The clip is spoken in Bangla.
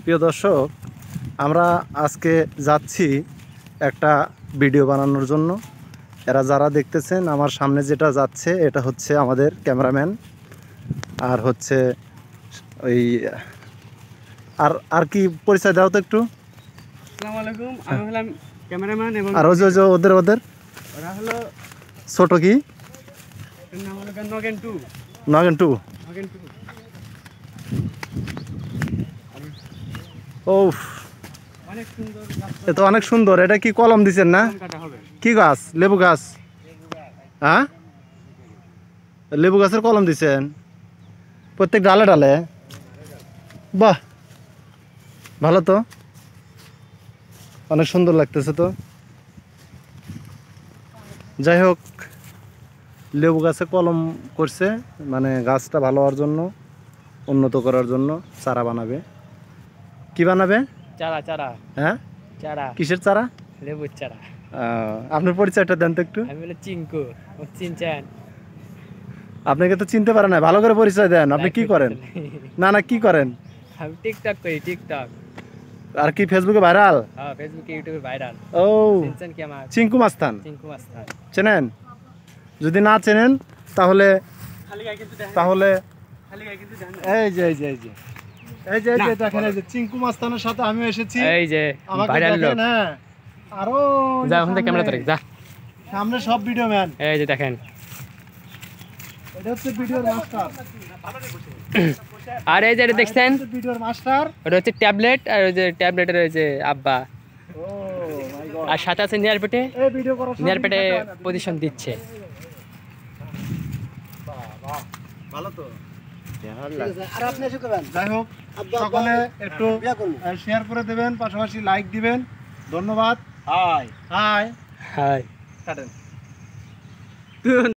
প্রিয় দর্শক, আমরা আজকে যাচ্ছি একটা ভিডিও বানানোর জন্য। এরা যারা দেখতেছেন আমার সামনে যেটা যাচ্ছে, এটা হচ্ছে আমাদের ক্যামেরাম্যান, আর হচ্ছে ওই আর আর কি পরিচয় দাও তো একটু। আসসালামু আলাইকুম, আমি হলাম ক্যামেরাম্যান এবং আর ওই যে ওদের ওরা হলো ছোট কি এর নাম হলো নগেন টু। নগেন টু। ও, অনেক সুন্দর গাছ এ তো অনেক সুন্দর। এটা কি কলম দিচ্ছেন না? কাটা হবে। কি গাছ? লেবু গাছ? হ্যাঁ, লেবু গাছের কলম দিচ্ছেন প্রত্যেক ডালে ডালে। বাহ, ভালো তো, অনেক সুন্দর লাগতেছে তো। যাই হোক, লেবু গাছে কলম করছে, মানে গাছটা ভালো হওয়ার জন্য, উন্নত করার জন্য চারা বানাবে। কি বানাবে? চারা চারা হ্যাঁ, চারা, কিসের চারা? লেবুর চারা। আপনার পরিচয়টা দেন তো একটু। আমি হলো চিঙ্কু, ও চিনচান। আপনাকে তো চিনতে পারে না, ভালো করে পরিচয় দেন। আপনি কি করেন? না না, কি করেন? আমি টিকটক করি, টিকটক। আর কি ফেসবুকে ভাইরাল? হ্যাঁ, ফেসবুকে ইউটিউবে ভাইরাল। ও, চিনচান কি আমার? চিঙ্কু মাস্তান চিঙ্কু মাস্তান। চেনেন? যদি না চেনেন তাহলে খালি গায়ে কিন্তু দেখেন, তাহলে খালি গায়ে কিন্তু দেখেন। এই যে এই যে এই যে এই যে এই যে দেখেন, এই যে চিঙ্কু মাস্তানের সাথে আমিও এসেছি। এই যে আমাকে ভাইরাল লোক। দেখেন। হ্যাঁ, আরো যা ওখান থেকে ক্যামেরা ধরে যা। সামনে সব ভিডিও ম্যান। এই যে দেখেন, এটা হচ্ছে ভিডিওর মাস্টার। আর এই যে এটা দেখছেন, ভিডিওর মাস্টার। ওটা হচ্ছে ট্যাবলেট, আর ওই যে ট্যাবলেটের ওই যে আব্বা, ও মাই গড। আর সাথে আছে নিয়ার পেটে, এই ভিডিও করার নিয়ার পেটে পজিশন দিচ্ছে। ভালো তো। আর আপনি এসে করবেন। যাই হোক, সকলে একটু শেয়ার করে দেবেন, পাশাপাশি লাইক দিবেন। ধন্যবাদ। High high high. কাটেন।